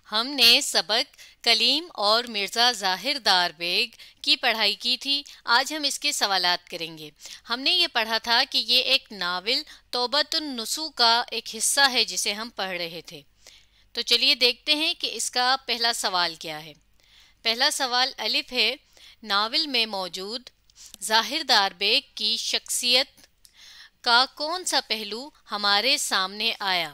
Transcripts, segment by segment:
ہم نے سبق کلیم اور مرزا ظاہر دار بیگ کی پڑھائی کی تھی۔ آج ہم اس کے سوالات کریں گے۔ ہم نے یہ پڑھا تھا کہ یہ ایک ناول توبۃ النسوء کا ایک حصہ ہے جسے ہم پڑھ رہے تھے۔ تو چلیے دیکھتے ہیں کہ اس کا پہلا سوال کیا ہے۔ پہلا سوال الف ہے، ناول میں موجود ظاہر دار بیگ کی شخصیت کا کون سا پہلو ہمارے سامنے آیا؟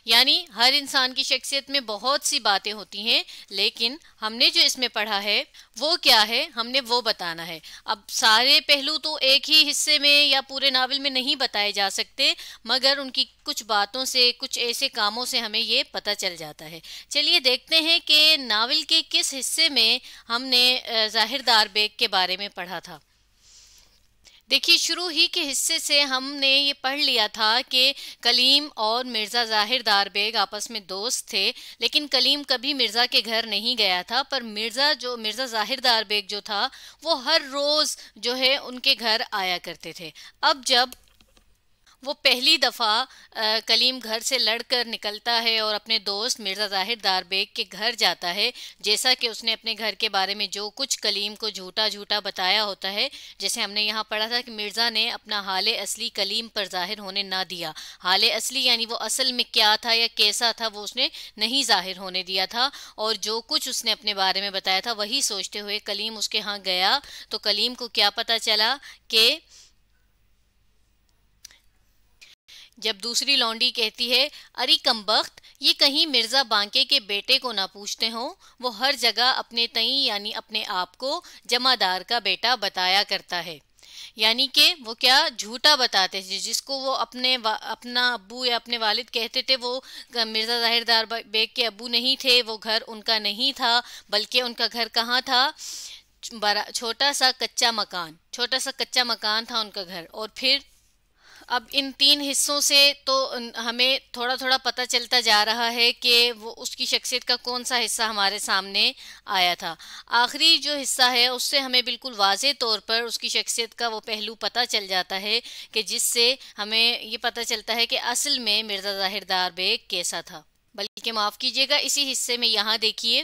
یعنی ہر انسان کی شخصیت میں بہت سی باتیں ہوتی ہیں، لیکن ہم نے جو اس میں پڑھا ہے وہ کیا ہے، ہم نے وہ بتانا ہے۔ اب سارے پہلو تو ایک ہی حصے میں یا پورے ناول میں نہیں بتائے جا سکتے، مگر ان کی کچھ باتوں سے، کچھ ایسے کاموں سے ہمیں یہ پتہ چل جاتا ہے۔ چلیے دیکھتے ہیں کہ ناول کے کس حصے میں ہم نے ظاہر دار بیگ کے بارے میں پڑھا تھا۔ دیکھیے شروع ہی کے حصے سے ہم نے یہ پڑھ لیا تھا کہ کلیم اور مرزا ظاہر دار بیگ آپس میں دوست تھے، لیکن کلیم کبھی مرزا کے گھر نہیں گیا تھا، پر مرزا ظاہر دار بیگ جو تھا وہ ہر روز جو ہے ان کے گھر آیا کرتے تھے۔ اب جب وہ پہلی دفعہ کلیم گھر سے لڑ کر نکلتا ہے اور اپنے دوست مرزا ظاہر دار بیگ کے گھر جاتا ہے، جیسا کہ اس نے اپنے گھر کے بارے میں جو کچھ کلیم کو جھوٹا بتایا ہوتا ہے، جیسے ہم نے یہاں پڑھا تھا کہ مرزا نے اپنا حال اصلی کلیم پر ظاہر ہونے نہ دیا۔ حال اصلی یعنی وہ اصل میں کیا تھا یا کیسا تھا وہ اس نے نہیں ظاہر ہونے دیا تھا، اور جو کچھ اس نے اپنے بارے میں بتایا تھا وہی سوچتے ہوئے کلیم اس کے ہاں گیا تو کلیم کو کیا پتہ چلا کہ جب دوسری لونڈی کہتی ہے، اری کمبخت، یہ کہیں مرزا بانکے کے بیٹے کو نہ پوچھتے ہوں، وہ ہر جگہ اپنے تئیں یعنی اپنے آپ کو جمعدار کا بیٹا بتایا کرتا ہے۔ یعنی کہ وہ کیا جھوٹا بتاتے تھے، جس کو وہ اپنا ابو یا اپنے والد کہتے تھے وہ مرزا ظاہر دار بیگ کے ابو نہیں تھے، وہ گھر ان کا نہیں تھا، بلکہ ان کا گھر کہاں تھا؟ چھوٹا سا کچا مکان تھا ان کا گھر۔ اور پھر اب ان تین حصوں سے تو ہمیں تھوڑا تھوڑا پتہ چلتا جا رہا ہے کہ وہ اس کی شخصیت کا کون سا حصہ ہمارے سامنے آیا تھا۔ آخری جو حصہ ہے اس سے ہمیں بالکل واضح طور پر اس کی شخصیت کا وہ پہلو پتہ چل جاتا ہے کہ جس سے ہمیں یہ پتہ چلتا ہے کہ اصل میں مرزا ظاہر دار بیگ کیسا تھا۔ بلکہ معاف کیجیے گا، اسی حصے میں یہاں دیکھیے،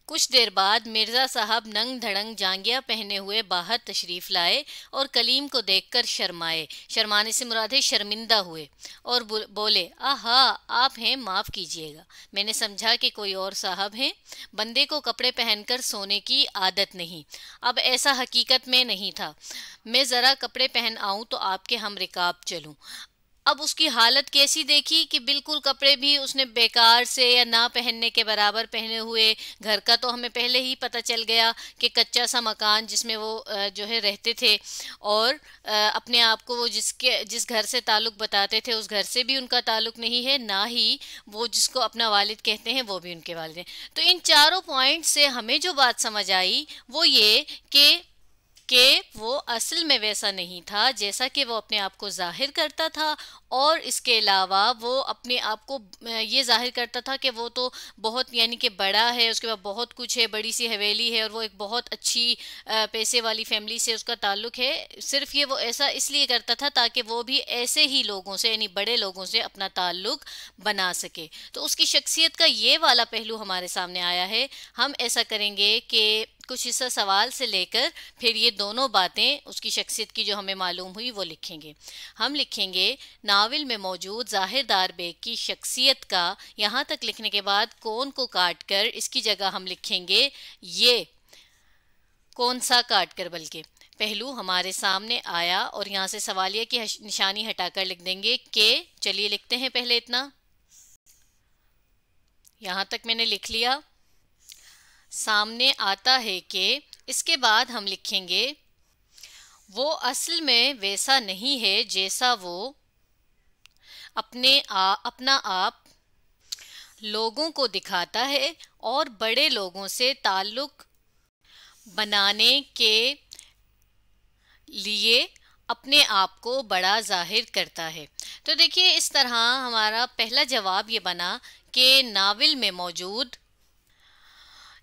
کچھ دیر بعد مرزا صاحب ننگ دھڑنگ جانگیاں پہنے ہوئے باہر تشریف لائے اور کلیم کو دیکھ کر شرمائے، شرمانے سے مراد ہے شرمندہ ہوئے، اور بولے، آہا آپ ہیں، معاف کیجیے گا، میں نے سمجھا کہ کوئی اور صاحب ہیں۔ بندے کو کپڑے پہن کر سونے کی عادت نہیں۔ اب ایسا حقیقت میں نہیں تھا۔ میں ذرا کپڑے پہن آؤں تو آپ کے ہم رکاب چلوں۔ اب اس کی حالت کیسی دیکھی کہ بالکل کپڑے بھی اس نے بیکار سے یا نہ پہننے کے برابر پہنے ہوئے۔ گھر کا تو ہمیں پہلے ہی پتہ چل گیا کہ کچا سا مکان جس میں وہ جو ہے رہتے تھے، اور اپنے آپ کو وہ جس گھر سے تعلق بتاتے تھے اس گھر سے بھی ان کا تعلق نہیں ہے، نہ ہی وہ جس کو اپنا والد کہتے ہیں وہ بھی ان کے والد ہیں۔ تو ان چاروں پوائنٹ سے ہمیں جو بات سمجھ آئی وہ یہ کہ وہ اصل میں ویسا نہیں تھا جیسا کہ وہ اپنے آپ کو ظاہر کرتا تھا، اور اس کے علاوہ وہ اپنے آپ کو یہ ظاہر کرتا تھا کہ وہ تو بہت یعنی کہ بڑا ہے، اس کے بعد بہت کچھ ہے، بڑی سی حویلی ہے، اور وہ ایک بہت اچھی پیسے والی فیملی سے اس کا تعلق ہے۔ صرف یہ وہ ایسا اس لیے کرتا تھا تاکہ وہ بھی ایسے ہی لوگوں سے یعنی بڑے لوگوں سے اپنا تعلق بنا سکے۔ تو اس کی شخصیت کا یہ والا پہلو ہمارے سامنے آیا ہے۔ ہم ایسا کریں گے کہ کچھ حصہ سوال سے لے کر پھر یہ دونوں باتیں اس کی شخصیت کی جو ہمیں معلوم ہوئی وہ لکھیں گے۔ ہم لکھیں گے ناول میں موجود ظاہر دار بیگ کی شخصیت کا، یہاں تک لکھنے کے بعد کون کو کاٹ کر اس کی جگہ ہم لکھیں گے یہ کون سا کاٹ کر، بلکہ پہلو ہمارے سامنے آیا، اور یہاں سے سوالیہ کی نشانی ہٹا کر لکھ دیں گے کہ، چلیے لکھتے ہیں پہلے اتنا، یہاں تک میں نے لکھ لیا، سامنے آتا ہے کہ، اس کے بعد ہم لکھیں گے وہ اصل میں ویسا نہیں ہے جیسا وہ اپنا آپ لوگوں کو دکھاتا ہے، اور بڑے لوگوں سے تعلق بنانے کے لیے اپنے آپ کو بڑا ظاہر کرتا ہے۔ تو دیکھیے اس طرح ہمارا پہلا جواب یہ بنا کہ ناول میں موجود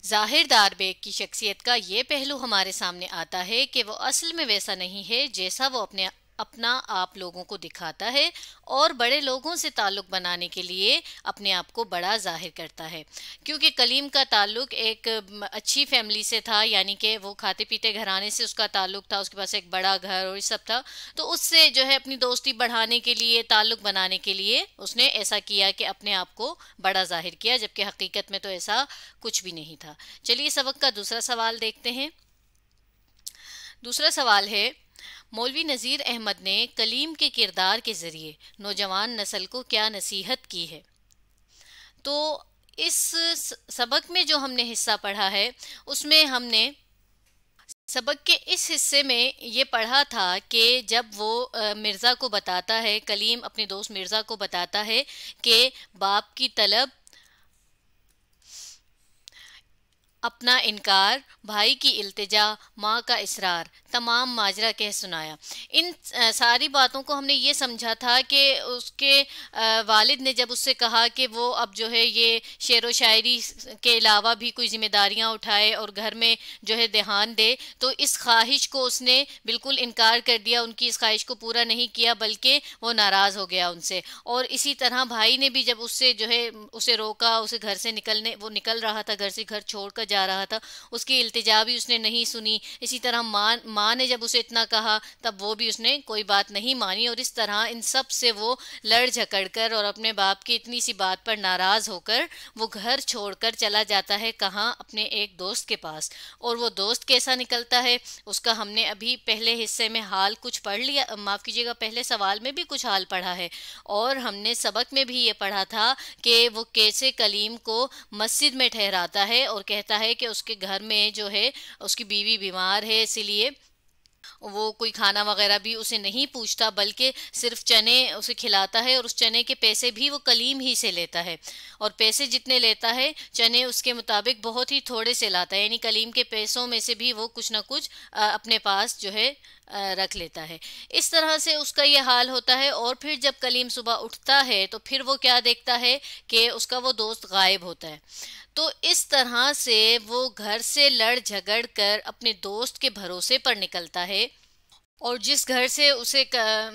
ظاہر دار بیگ کی شخصیت کا یہ پہلو ہمارے سامنے آتا ہے کہ وہ اصل میں ویسا نہیں ہے جیسا وہ اپنے اپنا آپ لوگوں کو دکھاتا ہے اور بڑے لوگوں سے تعلق بنانے کے لیے اپنے آپ کو بڑا ظاہر کرتا ہے۔ کیونکہ کلیم کا تعلق ایک اچھی فیملی سے تھا، یعنی کہ وہ کھاتے پیتے گھرانے سے اس کا تعلق تھا، اس کے پاس ایک بڑا گھر اور یہ سب تھا، تو اس سے جو ہے اپنی دوستی بڑھانے کے لیے، تعلق بنانے کے لیے اس نے ایسا کیا کہ اپنے آپ کو بڑا ظاہر کیا، جبکہ حقیقت میں تو ایسا کچھ بھی نہیں تھا۔ چلیے سبق کا دوسرا سوال دیکھتے ہیں۔ دوسرا سوال ہے، مولوی نذیر احمد نے کلیم کے کردار کے ذریعے نوجوان نسل کو کیا نصیحت کی ہے؟ تو اس سبق میں جو ہم نے حصہ پڑھا ہے، اس میں ہم نے سبق کے اس حصے میں یہ پڑھا تھا کہ جب وہ مرزا کو بتاتا ہے، کلیم اپنے دوست مرزا کو بتاتا ہے کہ باپ کی طلب، اپنا انکار، بھائی کی التجا، ماں کا اصرار، تمام ماجرا کہہ سنایا۔ ان ساری باتوں کو ہم نے یہ سمجھا تھا کہ اس کے والد نے جب اس سے کہا کہ وہ اب جو ہے یہ شعر و شاعری کے علاوہ بھی کوئی ذمہ داریاں اٹھائے اور گھر میں جو ہے دھیان دے، تو اس خواہش کو اس نے بالکل انکار کر دیا، ان کی اس خواہش کو پورا نہیں کیا، بلکہ وہ ناراض ہو گیا ان سے۔ اور اسی طرح بھائی نے بھی جب اس سے جو ہے اسے روکا، اسے گھر سے وہ نکل رہا تھا، گھر سے گھر چھوڑ کر جا رہا تھا، اس کی التجا بھی اس نے نہیں سنی۔ اسی طرح ماں نے جب اسے اتنا کہا تب وہ بھی اس نے کوئی بات نہیں مانی، اور اس طرح ان سب سے وہ لڑ جھگڑ کر اور اپنے باپ کی اتنی سی بات پر ناراض ہو کر وہ گھر چھوڑ کر چلا جاتا ہے، کہاں؟ اپنے ایک دوست کے پاس۔ اور وہ دوست کیسا نکلتا ہے اس کا ہم نے ابھی پہلے حصے میں حال کچھ پڑھ لیا، معاف کیجیے گا، پہلے سوال میں بھی کچھ حال پڑھا ہے، اور ہم نے سبق میں بھی یہ پڑھا تھا کہ وہ کیسے کلیم کو مسجد میں ٹھہراتا ہے اور کہتا ہے کہ اس کے گھر میں جو ہے اس کی بیوی بیمار ہے، اسی لیے وہ کوئی کھانا وغیرہ بھی اسے نہیں پوچھتا، بلکہ صرف چنے اسے کھلاتا ہے، اور اس چنے کے پیسے بھی وہ کلیم ہی سے لیتا ہے، اور پیسے جتنے لیتا ہے چنے اس کے مطابق بہت ہی تھوڑے سے لاتا ہے، یعنی کلیم کے پیسوں میں سے بھی وہ کچھ نہ کچھ اپنے پاس جو ہے رکھ لیتا ہے۔ اس طرح سے اس کا یہ حال ہوتا ہے، اور پھر جب کلیم صبح اٹھتا ہے تو پھر وہ کیا دیکھتا ہے کہ اس کا وہ دوست غائب ہوتا ہے۔ تو اس طرح سے وہ گھر سے لڑ جھگڑ کر اپنے دوست کے بھروسے پر نکلتا ہے، اور جس گھر سے اسے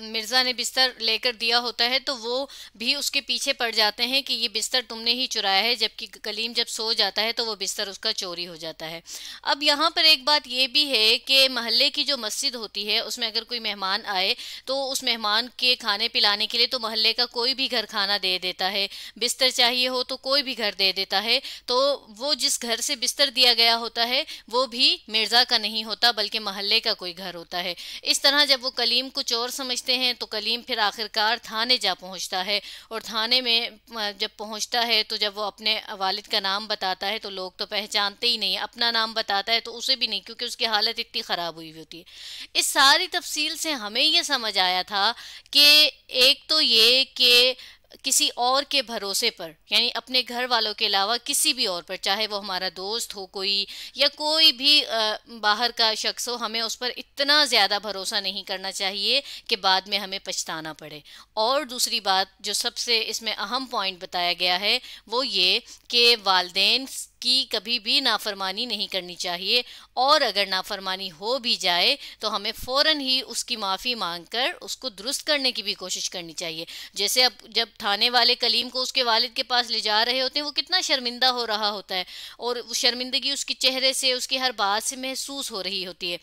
مرزا نے بستر لے کر دیا ہوتا ہے تو وہ بھی اس کے پیچھے پڑ جاتے ہیں کہ یہ بستر تم نے ہی چرایا ہے، جبکہ کلیم جب سو جاتا ہے تو وہ بستر اس کا چوری ہو جاتا ہے۔ اب یہاں پر ایک بات یہ بھی ہے کہ محلے کی جو مسجد ہوتی ہے اس میں اگر کوئی مہمان آئے تو اس مہمان کے کھانے پلانے کے لیے تو محلے کا کوئی بھی گھر کھانا دے دیتا ہے، بستر چاہیے ہو تو کوئی بھی گھر دے دیتا ہے، تو وہ جس گھر سے بستر دیا گیا ہوتا ہے وہ بھی مرزا کا نہیں ہوتا بلکہ محلے کا کوئی گھر ہوتا ہے۔ اس طرح جب وہ کلیم کو چور سمجھتے ہیں تو کلیم پھر آخرکار تھانے جا پہنچتا ہے، اور تھانے میں جب پہنچتا ہے تو جب وہ اپنے والد کا نام بتاتا ہے تو لوگ تو پہچانتے ہی نہیں، اپنا نام بتاتا ہے تو اسے بھی نہیں، کیونکہ اس کی حالت اتنی خراب ہوئی ہوتی ہے۔ اس ساری تفصیل سے ہمیں یہ سمجھ آیا تھا کہ ایک تو یہ کہ کسی اور کے بھروسے پر، یعنی اپنے گھر والوں کے علاوہ کسی بھی اور پر، چاہے وہ ہمارا دوست ہو کوئی یا کوئی بھی باہر کا شخص ہو، ہمیں اس پر اتنا زیادہ بھروسہ نہیں کرنا چاہیے کہ بعد میں ہمیں پچھتانا پڑے۔ اور دوسری بات جو سب سے اس میں اہم پوائنٹ بتایا گیا ہے وہ یہ کہ والدین کی کبھی بھی نافرمانی نہیں کرنی چاہیے، اور اگر نافرمانی ہو بھی جائے تو ہمیں فوراً ہی اس کی معافی مانگ کر اس کو درست کرنے کی بھی کوشش کرنی چاہیے۔ جیسے اب جب تھانے والے کلیم کو اس کے والد کے پاس لے جا رہے ہوتے ہیں، وہ کتنا شرمندہ ہو رہا ہوتا ہے، اور وہ شرمندگی اس کے چہرے سے، اس کی ہر بات سے محسوس ہو رہی ہوتی ہے۔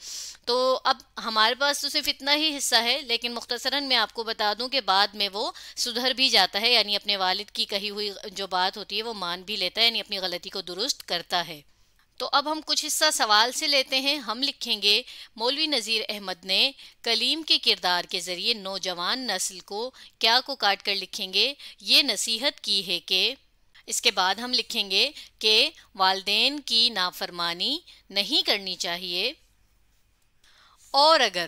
تو اب ہمارے پاس تو صرف اتنا ہی حصہ ہے، لیکن مختصراً میں آپ کو بتا دوں کہ بعد میں وہ سدھر بھی جاتا ہے، یعنی اپنے والد کی کہی ہوئی جو بات ہوتی ہے وہ مان بھی لیتا ہے، یعنی اپنی غلطی کو درست کرتا ہے۔ تو اب ہم کچھ حصہ سوال سے لیتے ہیں۔ ہم لکھیں گے، مولوی نذیر احمد نے کلیم کے کردار کے ذریعے نوجوان نسل کو کیا کو کاٹ کر لکھیں گے، یہ نصیحت کی ہے کہ، اس کے بعد ہم لکھیں گے کہ والدین کی نافرمانی نہیں کرنی چاہیے، اور اگر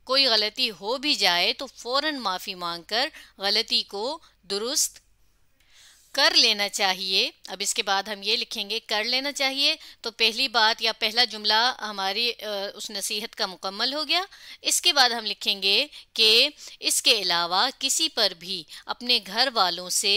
کوئی غلطی ہو بھی جائے تو فوراً معافی مانگ کر غلطی کو درست کر لینا چاہیے۔ اب اس کے بعد ہم یہ لکھیں گے کر لینا چاہیے، تو پہلی بات یا پہلا جملہ ہماری اس نصیحت کا مکمل ہو گیا۔ اس کے بعد ہم لکھیں گے کہ اس کے علاوہ کسی پر بھی اپنے گھر والوں سے